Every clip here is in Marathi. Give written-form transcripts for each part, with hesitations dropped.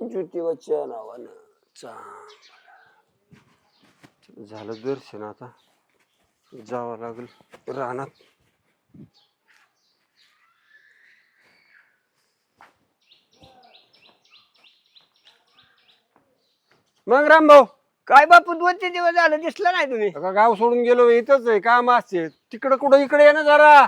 ज्योतिबाच्या नावानं चांगलं झालं दर्शन. आता जावं लागेल रानात. मग रामभाऊ, काय बापू 2-3 दिवस झालं दिसलं नाही तुम्ही. आता गाव सोडून गेलो, इथंच आहे काम असते. तिकडं कुठं इकडे ये ना जरा.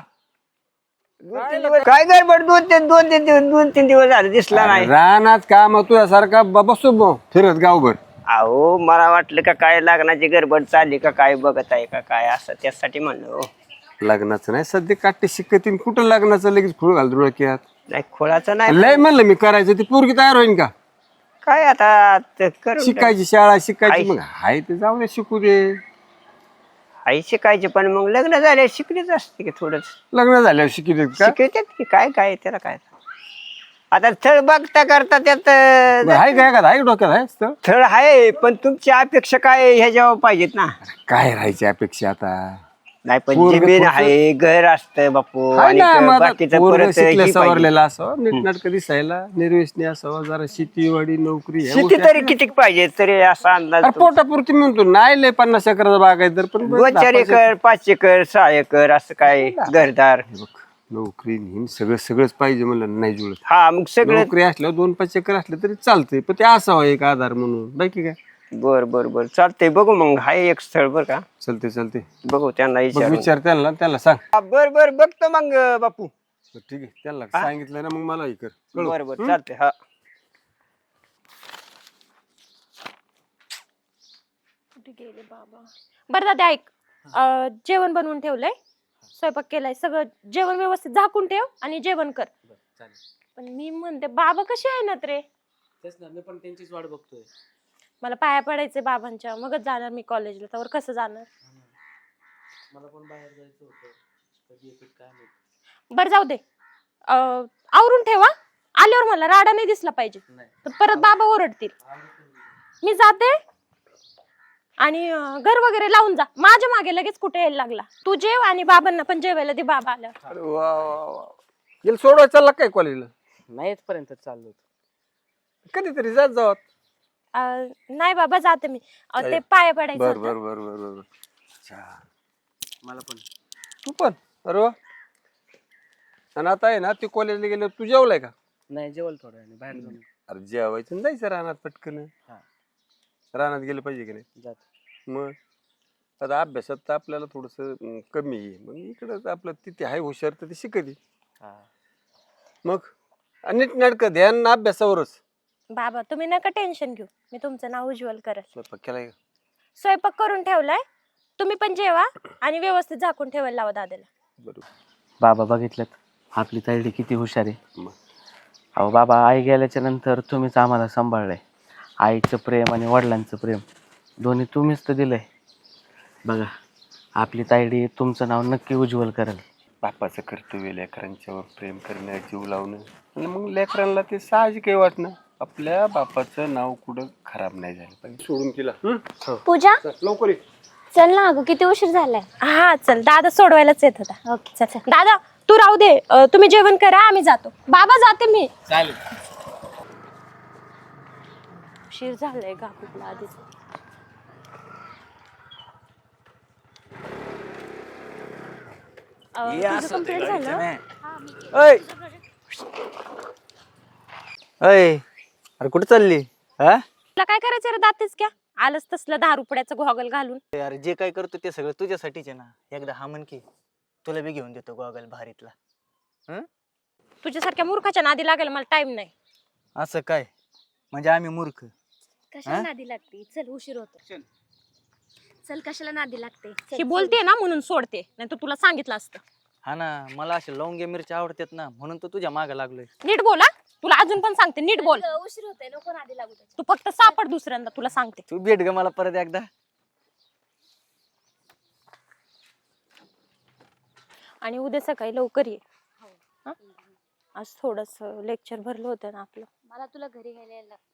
2-3 दिवस काय गडबड 2-3 दिवस झालं दिसला नाही. रानात काम तुझ्यासारखा बसतो फिरत गावभर. अहो मला वाटलं का काय लग्नाची गडबड चालली का काय बघत आहे का काय असं त्यासाठी म्हणलं हो. लग्नाचं नाही सध्या काटे शिकतीन. कुठं लग्नाचं लगेच फुल घाल डोक्यात. नाही खोळाचं नाही लय म्हणलं मी करायचं, ती पोरगी तयार होईन का? काय आता ते करून शिकायची शाळा शिकायची. आई. मग हाय ते जाऊ दे, शिकू दे. आई शिकायची पण मग लग्न झाले शिकलीच असते की थोडंच लग्न झाल्यावर शिकू देत का? शिकवतात की काय काय त्याला काय आता स्थळ बघता करता त्यात हाय काय का? हाय डोक्यात आहे स्थळ? स्थळ आहे पण तुमची अपेक्षा काय ह्याच्यावर पाहिजेत ना. काय राहायची अपेक्षा आता? नाही पण पोरगं जमीन थोडंसं- आहे घर असतं बापू हाय आणि ना, मग आता बाकीचं पोरगं परत हे शिकल्या पाहिजे. सवरलेला असावं, नीटनाटकं दिसायला, निर्व्यसनी असावं, जरा शेतीवाडी नोकरी ह्या शेती गोष्टी तरी असल्या. किती पाहिजे तरी असा अंदाज अरे पोटापुरती म्हणतो, नाही लय 50 एकराचा बाग आहे तर पण 2-4 एकर 5 एकर 6 एकर असं काय घरदार. हे बघ, नोकरी नेहमी सगळंच पाहिजे म्हणलं नाही जुळत. हा मग सगळं नोकरी असल्यावर 2-5 एकर असले तरी चालतंय, पण ते असावं एक आधार म्हणून. बाकी काय बर चालतंय बघू मग हाय एक स्थळ बर का चालते. बघू त्यांना बघ विचार त्याला सांग. बर बघतो मग बापू. ठीक आहे, त्याला सांगितलं ना मग मला हे कर. कळव. बर चालतंय हा. कुठे गेले बाबा? बरं दादा ऐक, जेवण बनवून ठेवलंय, स्वयंपाक केलाय, सगळं जेवण व्यवस्थित झाकून ठेव आणि जेवण कर. पण मी म्हणते बाबा कसे आहे ना रे? तेच ना, मी पण त्यांचीच वाट बघतोय. मला पाया पडायचे बाबांच्या, मगच जाणार मी कॉलेजला. तर कसं जाणार? मला पण बाहेर जायचं होतं, कधी येतात काय माहित. बरं जाऊ दे, आवरून ठेवा. आल्यावर मला राडा नाही दिसला पाहिजे, तर परत बाबा ओरडतील. मी जाते आणि घर वगैरे लावून जा. माझ्या मागे लगेच कुठे यायला लागला. तू जेव आणि बाबांना पण जेवायला दे बाबा आल्यावर. अरे वा. गेल सोडवा चालला काय कॉलेजला? नाही इथपर्यंत चाललो होतो. कधीतरी जात जावत. नाही बाबा जाते मी, ते पाया पडायचं बर होतं. बर. मला पण. तू पण? अरे वा. आणि आता आहे ना, ते कॉलेजला गेलं, तू जेवलाय का? नाही जेवल थोड्या वेळाने बाहेर जाऊन. अरे जेवायचं आणि जायचं रानात पटकन. हा. रानात गेलं पाहिजे की नाही? जात. मग आता अभ्यासात तर आपल्याला थोडस कमी आहे, मग इकडं आपलं तिथे आहे हुशार तर ते शिकते. हा. मग नीट नाटकं ध्यान अभ्यासावरच. बाबा तुम्ही नका टेन्शन घेऊ, मी तुमचं नाव उज्ज्वल करेल. स्वयंपाक केलाय का? स्वयंपाक करून ठेवलाय, तुम्ही पण जेवा आणि व्यवस्थित झाकून ठेवायला लावा दादाला. बरोबर. बाबा बघितलं आपली ताईडी किती हुशार आहे. मग अहो बाबा, आई गेल्याच्या नंतर तुम्हीच आम्हाला सांभाळलंय. आईचं प्रेम आणि वडिलांचं प्रेम दोन्ही तुम्हीच तर दिलंय. बघा आपली ताईडी तुमचं नाव नक्की उज्ज्वल करेल. बापाचं कर्तव्य लेकरांच्यावर प्रेम करणं, जीव लावणं, आणि मग लेकरांना ते साहजिक आहे वाटणं. आपल्या बापाचं नाव कुठं खराब नाही झालं पाहिजे. सोडून केला. पूजा लवकर ये. चल ना अगं, किती उशीर झालाय. हा चल, दादा सोडवायलाच येत होता. ओके चल. दादा तू राहू दे, तुम्ही जेवण करा, आम्ही जातो. बाबा जाते मी. चालेल. उशीर झालाय का कुठला आधीच. तुझं कंप्लीट झालं? अरे कुठे चालली? हा तुला काय करायचं रे दातेच क्या? आलंच तसलं 10 रुपयाचं गॉगल घालून. यार जे काय करतो ते सगळं तुझ्यासाठीच आहे ना. एकदा हा म्हण की तुला बी घेऊन देतो गॉगल भारीतला. तुझ्यासारख्या मूर्खाच्या नादी लागायला मला टाइम नाही. असं काय म्हणजे आम्ही मूर्ख? कशाला नादी लागते? चल उशीर होतो. चल कशाला नादी लागते? ही बोलते ना म्हणून सोडते, नाही तर तुला सांगितलं असतं. हा ना, मला असे लवंगे मिरची आवडतात ना, म्हणून तर तुझ्या मागे लागलोय. नीट बोला, तुला अजून पण सांगते नीट बोल. उशीर होतोय, नको नादी लागू. तू फक्त सापड दुसऱ्यांदा, तुला सांगते. तू भेट ग मला परत एकदा. आणि उद्या सकाळी लवकर ये. हा? आज थोडस लेक्चर भरलं होतं ना आपलं. मला तुला घरी घ्यायला यायला लागतं.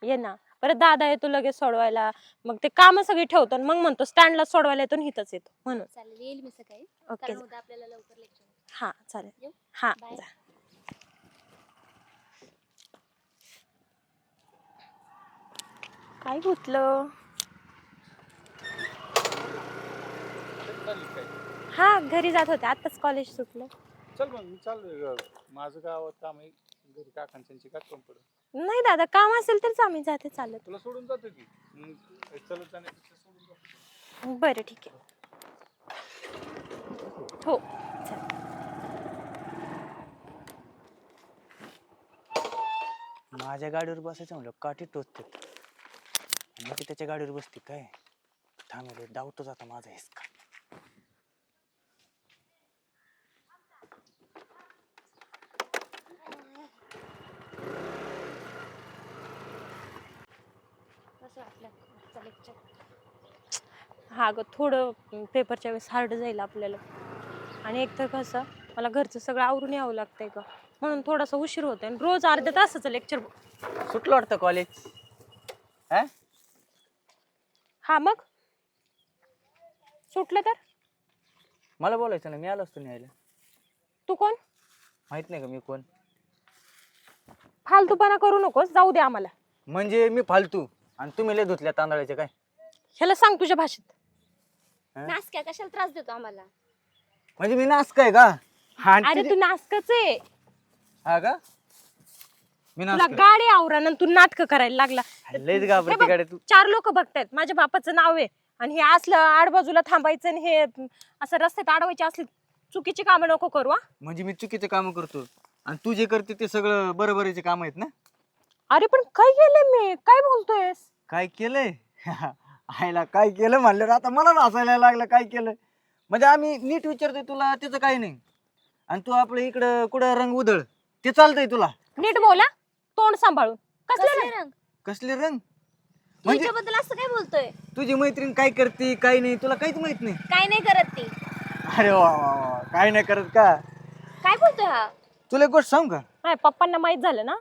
ये ना, परत दादा येतो लगेच सोडवायला, मग ते काम सगळी ठेवतो आणि मग म्हणतो स्टँडला सोडवायला येतो आणि इथंच येतो म्हणून. चालेल, येईल मी सकाळी. ओके कारण उद्या आपल्याला लवकर लेक्चर. हा चालेल. येऊ? हा बाय. जा. काय गुतलं? हा घरी जात होते, आताच कॉलेज सुटलं. चल मग मी चाललोय माझं गावात काम आहे घरी काकांची काय काम पडत नाही दादा, काम असेल तरच आम्ही जाते चालत. तुला सोडून जातो की चलत जाण्यापेक्षा सोडून जातो. बरं ठीक आहे. हो माझ्या गाडीवर बसायचं म्हणलं काठी टोचते मग ती त्याच्या गाडीवर बसते काय थांबले डाऊटच आता माझा हिसका. कसं वाटलं आजचं लेक्चर? हा ग, थोडं पेपरच्या वेळेस हार्ड जाईल आपल्याला. आणि एक तर कसं मला घरचं सगळं आवरून यावं लागतंय ग, म्हणून थोडासा उशीर होतोय. आणि रोज अर्ध्या तासाचं लेक्चर. सुटलं वाटतं कॉलेज. हा मग सुटलं तर मला बोलायचं ना, मी आलो असतो न्यायला. तू कोण? माहित नाही का मी कोण? फालतूपणा करू नकोस, जाऊ दे आम्हाला. म्हणजे मी फालतू आणि तुम्ही लय धुतल्या तांदळाचे काय? ह्याला सांग तुझ्या भाषेत. नास काय कशाला त्रास देतो आम्हाला? म्हणजे मी नास काय का? अरे तू नासकच आहे. हा का? मी तुला नास गाडी आवरण आणि तू नाटक करायला लागला. लयच घाबरते गाड्या तू. 4 लोक बघतायत, माझ्या बापाचं नाव आहे आणि हे असलं आडबाजूला थांबायचं आणि हे असं रस्त्यात अडवायचे असले चुकीची कामं नको करू. हा म्हणजे मी चुकीचे काम करतो आणि तू जे करते ते सगळं बरोबरीचे काम आहेत ना? अरे पण काय केलंय मी? काय बोलतोयस? काय केलंय? आईला काय केलं म्हणलं आता मला नाचायला लागलं. काय केलं म्हणजे आम्ही नीट विचारतोय तुला, त्याचं काही नाही. आणि तू आपलं इकडं कुठं रंग उधळ ते चालतंय तुला? नीट बोला, तोंड सांभाळून. कसले कसले रंग? रंग? कसले रंग? तू म्हणजे हिच्याबद्दल असं काय बोलतोय? तुझी मैत्रीण काय करते काय नाही तुला काहीच माहित नाही? काय नाही करत ती. अरे वा वा वा, काय नाही करत का? काय बोलतोय हा? तुला एक गोष्ट सांग का? नाही, पप्पांना माहित झालं ना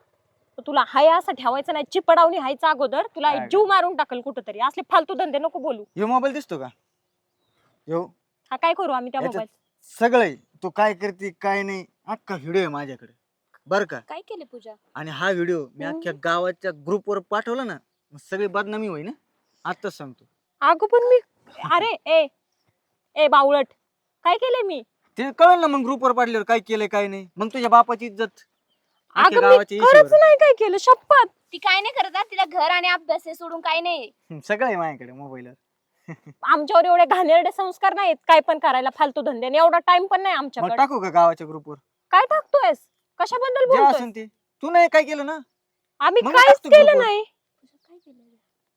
तर तुला हाय असं ठेवायचं नाही. चिपडावणी हायचं अगोदर तुला काय जीव मारून टाकल कुठंतरी. असले फालतू धंदे नको बोलू. ह्यो मोबाईल दिसतो का? ह्यो हा काय करू आम्ही त्या याच्यात मोबाईल? सगळं तू काय करते काय नाही अख्खा व्हिडिओ आहे माझ्याकडे बर का. काय केलं पूजा? आणि हा व्हिडिओ मी अख्ख्या गावाच्या ग्रुपवर पाठवला ना मग सगळी बदनामी होई ना. आताच सांगतो. अगं पण मी अरे ए ए बावळट, काय केलंय मी? ते कळलं ना मग ग्रुपवर पाठल्यावर काय केलंय काय नाही. मग तुझ्या बापाची इज्जत अख्ख्या अगं मी गावाच्या खरंच इशेवर. नाही काय केलं, शपथ. ती काय नाही करत हा. तिला घर आणि अभ्यास हे सोडून काय नाही. सगळं आहे माझ्याकडे मोबाईलवर. आमच्यावर एवढे घाणेरडे संस्कार नाहीत काय पण करायला फालतू धंद्याने. एवढा टाइम पण नाही मग आमच्याकडे. टाकू का गावाच्या ग्रुपवर? काय टाकतोयस? कशाबद्दल जे बोलतोय? असेल ते. तू नाही काय केलं ना? आम्ही मग काहीच टाकतो केलं ग्रुपवर. नाही. काय केलं?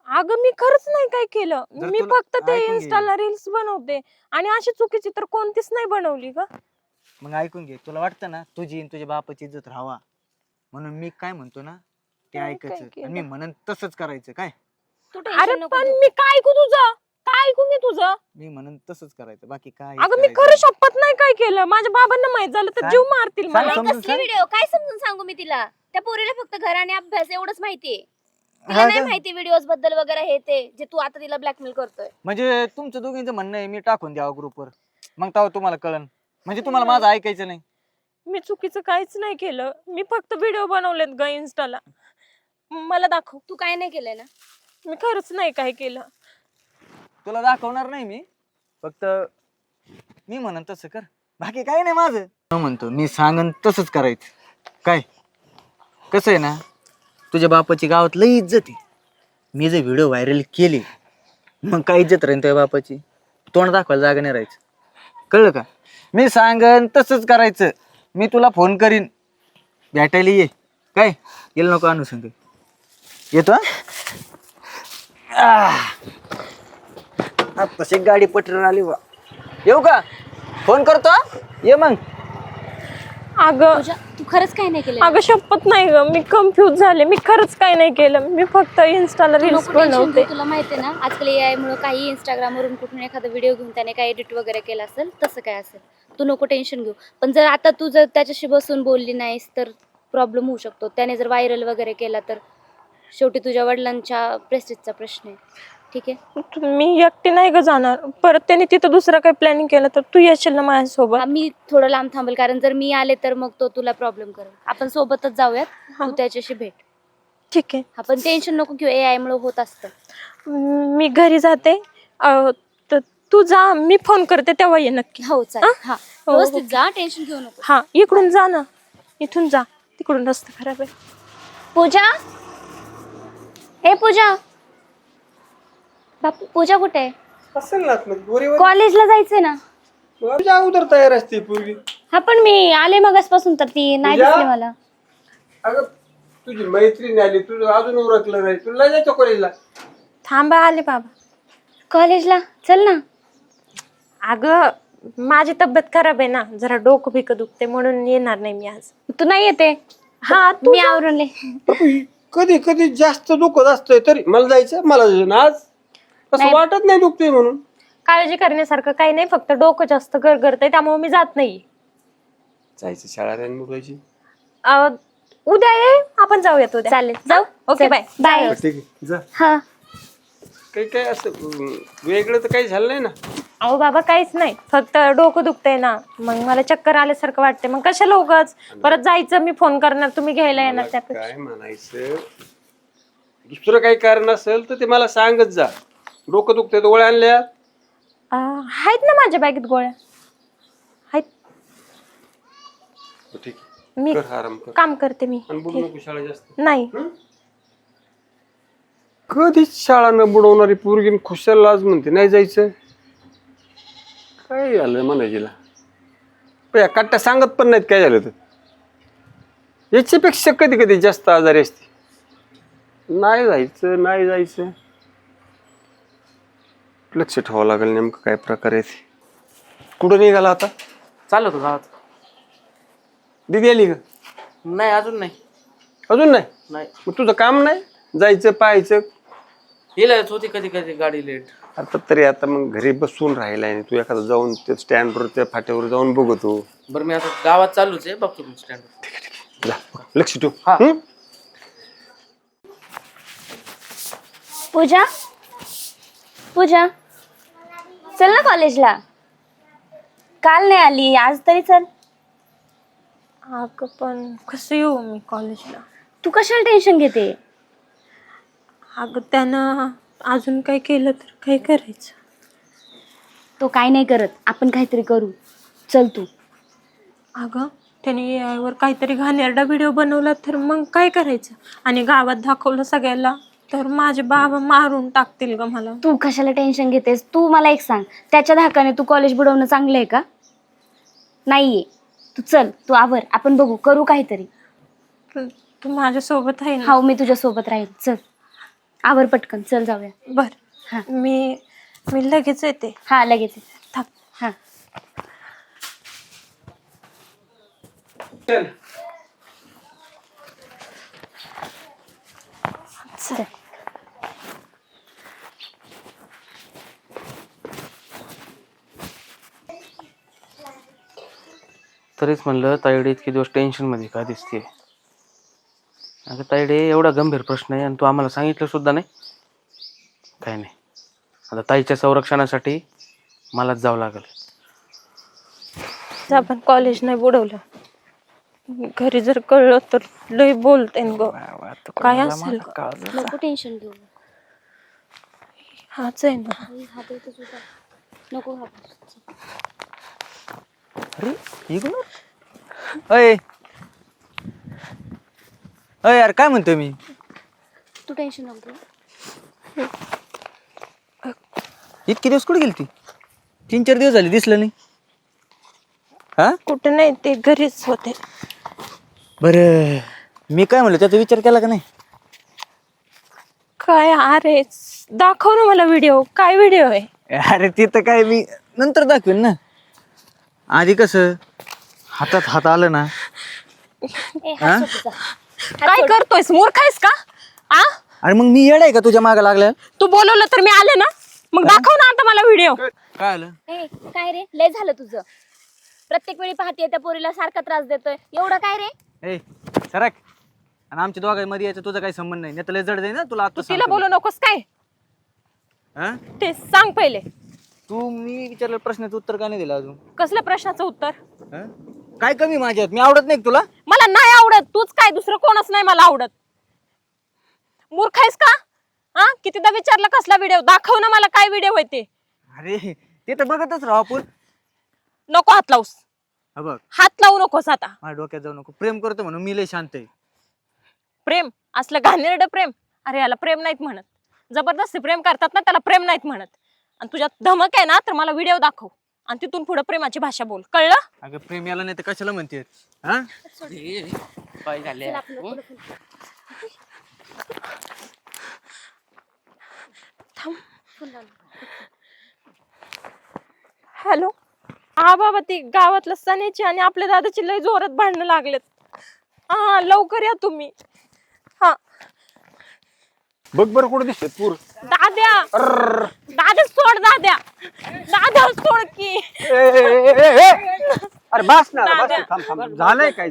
अगं मी खरंच नाही काय केलं. जर मी तुला फक्त ते ऐकून घे. इन्स्टाला रील्स बनवते आणि अशी चुकीची तर कोणतीच नाही बनवली ग. मग ऐकून घे. तुला वाटतं ना तुझी आणि तुझ्या बापाची इज्जत राहावा म्हणून मी काय म्हणतो ना ते काय ऐकायचं केलं? आणि मी म्हणन तसंच करायचं. काय तू अरे टेन्शन नको पण घेऊ. मी काय ऐकू तुझं? काय ऐकू मी तुझं? मी म्हणन तसंच करायचं बाकी काय अगं मी खरं शपथ नाही काय केलं. माझ्या बाबांना माहित झालं तर सांग. जीव मारतील सांग, मला. सांग. समजून कसले व्हिडिओ? काय समजून सांगू मी तिला? त्या पोरीला फक्त घर आणि अभ्यास एवढंच माहितीये. तिला हा नाही का? माहिती व्हिडिओज बद्दल वगैरे हे ते जे तू आता तिला ब्लॅकमेल करतोय. म्हणजे तुमचं दोघींचं म्हणणं आहे मी टाकून द्यावं ग्रुपवर मग तेव्हा तुम्हाला कळन. म्हणजे तुम्हाला माझं ऐकायचं नाही. मी चुकीचं काहीच नाही केलं. मी फक्त व्हिडिओ बनवलेत ग इन्स्टाला. मला दाखव. तू काय नाही केलंय ना? मी खरंच नाही काय केलं. तुला दाखवणार नाही मी. फक्त मी म्हणन तसं कर बाकी काही नाही माझं. म्हणतो मी सांगन तसंच करायचं. काय कसं आहे ना तुझ्या बापाची गावात लई इज्जत आहे. मी जे व्हिडिओ व्हायरल केले मग काय इज्जत राहील तुझ्या बापाची? तोंड दाखवायला जागा नाही राहायचं. कळलं का? मी सांगन तसंच करायचं. मी तुला फोन करीन भेटायला ये. काय येईल नको आणू सांग. येतो तशी गाडी पटरून आली बा. येऊ का? फोन करतो हा? ये मग. अगं पूजा तू खरंच काय नाही केलं? अगं शपथ नाही ग. मी कन्फ्युज झाले. मी खरंच काय नाही केलं. मी फक्त इन्स्टाला तू रील्स नको टेन्शन बनवते. घेऊ. तुला माहितीये ना आजकाल AI मुळे काही Instagram वरून कुठून एखादा व्हिडिओ घेऊन त्याने काही एडिट वगैरे केला असेल तसं काय असेल. तू नको टेन्शन घेऊ. पण जर आता तू जर त्याच्याशी बसून बोलली नाहीस तर प्रॉब्लेम होऊ शकतो. त्याने जर व्हायरल वगैरे केला तर शेवटी तुझ्या वडिलांच्या प्रेस्टिजचा प्रश्न आहे. ठीक आहे? मी एकटी नाही ग जाणार. परत त्यांनी तिथं दुसरं काही प्लॅनिंग केलं तर तू येशील ना माझ्यासोबत? मी थोडं लांब थांबेल कारण जर मी आले तर मग तो तुला प्रॉब्लेम करेल. आपण सोबतच जाऊयात. तू त्याच्याशी भेट. ठीक आहे. आपण टेन्शन नको घेऊ, AI मुळे होत असतं. मी घरी जाते. तर तू जा, मी फोन करते तेव्हा ये नक्की. हो चालेल. हा हो. व्यवस्थित जा, टेन्शन घेऊ नको. हा, इकडून जा ना, इथून जा, तिकडून रस्ता खराब आहे. पूजा, हे पूजा, बापू पूजा कुठे आहे? असेल ना आतमध्ये. कॉलेजला जायचंय ना. तुझ्या अगोदर तयार असते पूर्वी. हा पण मी आले मगासपासून तर ती नाही पूजा? दिसली मला. अगं तुझी मैत्रीण आली, तुझं अजून उरकलं नाही, तुला जायचं कॉलेजला. थांबा, आले बाबा. कॉलेजला चल ना. अगं माझी तब्येत खराब आहे ना, जरा डोकं बिकं दुखते म्हणून येणार नाही मी आज. तू नाही येते? हा, मी आवरले. कधी कधी जास्त दुखत असतंय तरी मला जायचं, मला जायचं ना. आज असं नाही. वाटत नाही दुखतंय म्हणून. काळजी करण्यासारखं काही नाही, फक्त डोकं जास्त गरगरतंय त्यामुळे मी जात नाही. जायचं शाळा नाही मुलाची. उद्या ये, आपण जाऊयात उद्या. चालेल, जाऊ. Okay, bye. बाय. ठीक आहे जा. हा काही काय असं वेगळं तर काही झालं नाही ना? अहो बाबा काहीच नाही, फक्त डोकं दुखतंय ना, मग मला चक्कर आल्यासारखं वाटतंय. मग कशाला उगाच परत जायचं, मी फोन करणार, तुम्ही घ्यायला येणार त्यापेक्षा. काय म्हणायचं, दुसरं काही कारण असेल तर ते मला सांगत जा. डोकं दुखतंय तर गोळ्या आणल्या? आहेत ना माझ्या बॅगेत गोळ्या आहेत. ठीक मी आहे, कर आराम कर. काम करते मी. आणि बोलू नको शाळा जास्त. नाही, कधीच शाळा न बुडवणारी पोरगी खुशाल आज म्हणते नाही जायचं. काय झालं म्हणायला, या काट्या सांगत पण नाहीत काय झालं तर. याच्यापेक्षा कधी कधी जास्त आजारी असते. नाही जायचं नाही जायचं, लक्ष ठेवावं लागेल नेमकं काय प्रकार आहे ते. कुठं निघाला आता? चालू होतो गावात. दिदी आली का? नाही, अजून नाही. अजून नाही? नाही, मग तुझं काम नाही जायचं पाहायचं? येत होती कधी कधी गाडी लेट. आता तरी आता मग घरी बसून राहिलाय, तू एखादं जाऊन त्या स्टँडवर त्या फाट्यावर जाऊन बघतो. बरं, मी आता गावात चालूच आहे, बघतो मी स्टँड. जा, लक्ष ठेव. हा. हं? पूजा, पूजा चल ना कॉलेजला. काल नाही आली, आज तरी चल. अगं पण कसं येऊ मी कॉलेजला? तू कशाला टेन्शन घेते? अगं त्यानं अजून काही केलं तर काय करायचं? तो काय नाही करत, आपण काहीतरी करू. चल तू. अगं त्याने AI वर काहीतरी घाणेरडा व्हिडिओ बनवला तर मग काय करायचं? आणि गावात दाखवलं सगळ्याला तर माझे बाबा मारून टाकतील ग मला. तू कशाला टेन्शन घेतेस? तू मला एक सांग, त्याच्या धाकाने तू कॉलेज बुडवणं चांगलं आहे का? नाहीये. तू चल, तू आवर, आपण बघू, करू काहीतरी. तू माझ्यासोबत आहे ना? हा, मी तुझ्या सोबत राहील. चल आवर पटकन, चल जाऊया. बर, हा. मी लगेच येते. हा लगेच. थांब. हा चल. चल. तरीच म्हणलं ताईडे इतके दिवस टेन्शनमध्ये का दिसते. अगं ताईडे, एवढा गंभीर प्रश्न आहे आणि तू आम्हाला सांगितलं सुद्धा नाही. काही नाही, आता ताईच्या संरक्षणासाठी मलाच जावं लागेल. आपण कॉलेज नाही बुडवलं, घरी जर कळलं तर लय बोलते ग. काय असेल? नको टेन्शन घेऊ. हाच आहे ना. हात इथंच होता. नको घाबरू. अय अय यार, काय म्हणतोय मी? तू टेन्शन नको घेऊ. इतके दिवस कुठे गेली ती? 3-4 दिवस झाले, दिसलं नाही. हा, कुठं नाही, ते घरीच होते. बरं मी काय म्हणलो, त्याचा विचार केला का नाही? काय? अरे दाखव ना मला व्हिडिओ. काय व्हिडिओ आहे? अरे ते तर काय मी नंतर दाखवेन ना. आधी कसं हातात हात आलं ना. ए, हात सोड तुझा. काय करतोयस? मूर्ख आहेस का? आ, अरे मग मी येडाय का तुझ्या मागे लागल्या? तू बोलवलं तर मी आले ना, मग दाखव ना आता मला व्हिडिओ. काय आलं? ए, काय रे, लय झालं तुझं. प्रत्येक वेळी पाहते त्या पोरीला सारखा त्रास देतोय. एवढं काय रे? ए सरक. आणि आमच्या दोघांमध्ये याचा तुझा काही संबंध नाही. नाही तर लय जड जाईल ना तुला. तू आता तिला बोलू नकोस काय? हा, ते सांग पहिले. तू मी विचारलेल्या प्रश्नाचं उत्तर का नाही दिलं अजून? कसल्या प्रश्नाचं उत्तर? हा? काय कमी माझ्यात? मी आवडत नाही का तुला? मला नाही आवडत. तूच काय, दुसरं कोणच नाही मला आवडत. मूर्ख का? हा, कितीदा विचारलं कसला व्हिडिओ दाखव ना मला, काय व्हिडिओ होते. अरे ते तर बघतच राहू आपण. नको हात लावूस, हा बघ, हात लावू नकोस आता. माझ्या डोक्यात जाऊ नको. प्रेम करतो म्हणून मी लय शांत आहे. प्रेम असलं घाणेरडं प्रेम, अरे याला प्रेम नाहीत म्हणत. जबरदस्ती प्रेम करतात ना त्याला प्रेम नाहीत म्हणत. आणि तुझ्यात धमक आहे ना तर मला व्हिडिओ दाखव आणि तिथून पुढे प्रेमाची भाषा बोल, कळलं? अगं प्रेम याला नाही तर कशाला म्हणते हा? काय झाले? हॅलो. हा बाबा, ती गावातलं सनेची आणि आपल्या दादाची लय जोरात भांडणं लागलेत. हा लवकर या तुम्ही. हा बघ बरं कुठे दिसते पूर. दाद्या, दादा सोड, दाद्या दादा सोड की. अरे बस ना, बस दाद्या. ना, थांब थांब. झालंय काय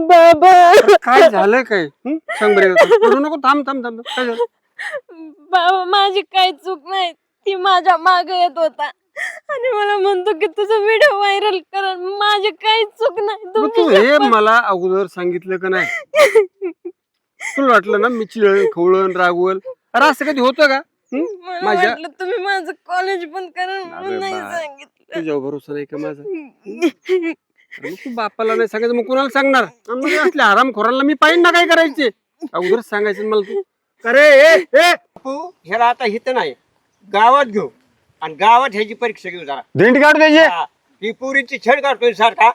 बाबा काय झालंय काय? सांग बरं. करू नको, थांब थांब थांब. काय झालं? बाबा माझी काही चूक नाही. ती माझ्या मागे येत होता आणि मला म्हणतो की तुझा व्हिडिओ व्हायरल कर. माझी काही चूक नाही. मग तू तुमची हे शपथ. मला अगोदर सांगितलं का नाही? तुला वाटलं ना मी चिळण खवळण रागवल? अरे असं कधी होतं का? मला माझ्या वाटलं तुम्ही माझं कॉलेज पण करा म्हणून अरे नाही बा. सांगितलं. तुझ्यावर भरोसा नाही का माझा? अरे मग तू बापाला नाही सांगायचं मग कुणाला सांगणार? आणि मग असल्या हरामखोरांना मी पाहिजे ना काय करायचे? अगोदर सांगायचं ना मला तू. अरे ह्याला आता हिथं नाही, गावात घेऊ आणि गावात ह्याची परीक्षा घेऊ जरा. भेंड काढ त्याचे. हा, ही पुरीची छेड काढतोय सारखा,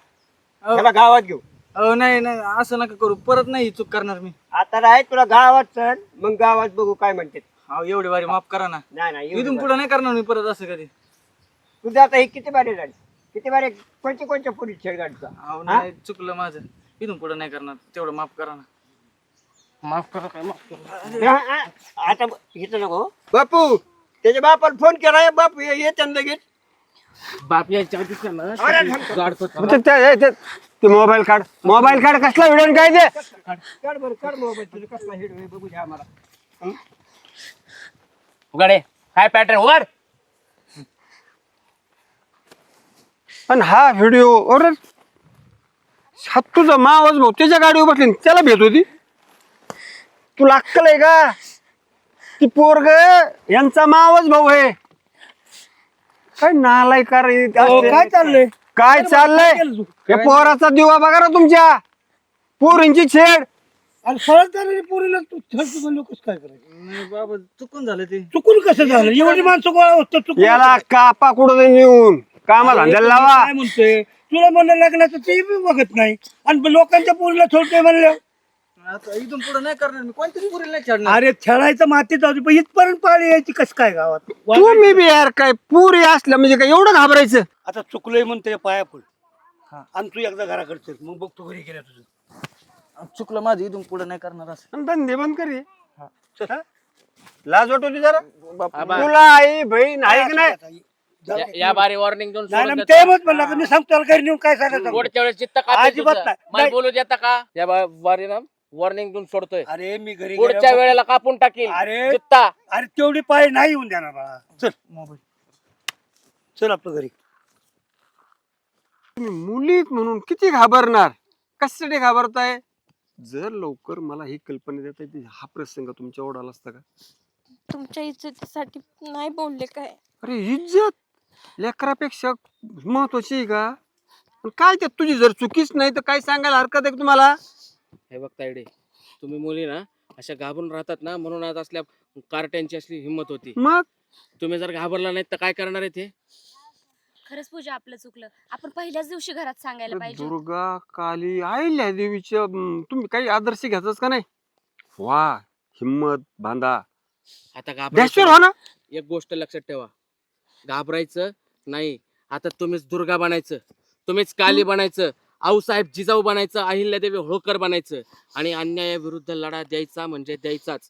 ह्याला गावात घेऊ. अहो नाही नाही, असं नका करू. परत नाही चूक करणार मी. आता नाही तुला गावात चढ, मग गावात बघू काय म्हणते. अहो एवढी बारी माफ करा ना. नाही इथून पुढे नाही करणार मी परत असं कधी. तुझं आता हे किती बारे झाली, किती बारे कोणत्या पुरी छेड काढतो. अहो नाही, चुकलं माझं. इथून पुढे नाही करणार. तेवढं माफ करा ना. माफ करा, काय माफ करा. आता इथं नको बापू. त्याच्या बापाला फोन केलाय, बापू येते लगेच. बाप याच्या आधीच ना अरे थांब. गाडतो. ते मोबाईल काढ. मोबाईल काढ. कसला व्हिडिओ काय ते? काढ बरं, काढ मोबाईल तुझं कसला हिडो आहे बघू द्या आम्हाला. उघडे काय पॅटर्न वर. पण हा व्हिडिओ अरे हा तुझा मावस भाऊ त्याच्या गाडीवर बसली त्याला भेट होती. तुला अक्कल आहे का? ती पोरग यांचा मावस भाऊ आहे. काय नालाय का रे? काय चाललंय? काय चाललंय? या पोराचा दिवा बघा ना तुमच्या. पोरींची छेड. आणि सरळ त्याने पोरीला तू छळ लोकच काय करायचं? नाही बाबा, चुकून झालं ते. चुकून कसं झालं? एवढी माणसं गोळा होतं चुकून. याला कापा कुठं नेऊन कामाला धंद्याला लावा. काय म्हणतोय तुला म्हणलं लग्नाचं ते बी बघत नाही आणि लोकांच्या पोरीला सोडतोय म्हणलं. आता इथून पुढे नाही करणार मी. कोणत्याच पुरीला नाही छाडणार. अरे खेळायचं मातीत जाऊ दे, पण इथपर्यंत पाळी यायची कस काय गावात? तुम्ही बी यार काय पुरी असल्या म्हणजे काय एवढं घाबरायचं? आता चुकलंय म्हणून त्याच्या पाया पड. आणि तू एकदा घराकडे चल, मग बघतो घरी गेल्या तुझं. चुकलं माझं. इथून पुढे नाही करणार असं. आणि धंदे बंद कर. चल. लाज वाटवती जरा. तुला आई बहीण आहे की नाही? या बारी वॉर्निंग देऊन नाही सोडून ना, देतो. ते मत म्हणलं आता मी सांगतो घरी नेऊन काय सांगायचं. पुढच्या वेळेस चित्त का अजिबात नाही. मला बोलू देता का? या बारीला वॉर्निंग देऊन सोडतोय. अरे मी घरी पुढच्या गेल्यावर- वेळेला कापून टाकील अरे चित्ता. अरे तेवढी पाय नाही येऊन देणार बाळा. चल मोबाईल चल आपलं घरी. तुम्ही मुलीत म्हणून किती घाबरणार? कशासाठी घाबरताय? जर लवकर मला ही कल्पना देता येते हा प्रसंग तुमच्या ओढाला असता का? तुमच्या इज्जतीसाठी नाही बोलले काय. अरे इज्जत लेकरापेक्षा महत्वाची आहे का? पण काय त्यात तुझी जर चुकीच नाही तर काय सांगायला हरकत आहे का तुम्हाला? हे बघ तायडे, तुम्ही मुली ना अशा घाबरून राहतात ना, म्हणून आज असल्या कार्ट्यांची असली हिंमत होती. मग तुम्ही जर घाबरला नाही तर काय करणार आहे ते? खरंच पूजा आपलं चुकलं. आपण पहिल्याच दिवशी घरात सांगायला पाहिजे होतं. दुर्गा काली आईल्या देवीच्या तुम्ही काही आदर्श घेताच का नाही? वा हिम्मत बांधा. आता डॅशवर घाबरायचं हो ना. एक गोष्ट लक्षात ठेवा, घाबरायचं नाही. आता तुम्हीच दुर्गा बनायचं, तुम्हीच काली बनायचं, आऊसाहेब जिजाऊ बनायचं, अहिल्यादेवी होळकर बनायचं आणि अन्यायाविरुद्ध लढा द्यायचा म्हणजे द्यायचाच.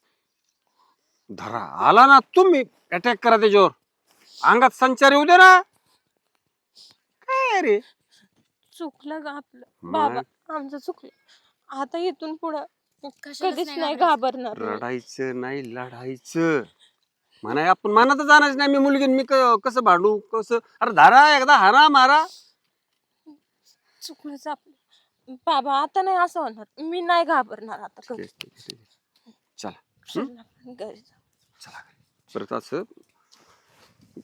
धरा आला ना तुम्ही अटॅक करा त्याच्यावर. अंगात संचार येऊ दे ना. काय रे चुकलं ग आपलं मग? बाबा, आमचं चुकलं. आता इथून पुढं कशालाच कधीच नाही नाही घाबरायचं. घाबरणार मी. रडायचं नाही लढायचं. म्हणा आपण मनातच आणायचं नाही. मी मुलगी मी कसं भांडू कसं. अरे धारा एकदा हारा मारा. चुकलंच आपलं. बाबा आता नाही असं होणार, मी नाही घाबरणार आता ठीक आहे, ठीक आहे, ठीक आहे. चला चल आपण घरी जाऊ. चला परत असं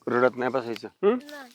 रडत नाही बसायचं. नाही.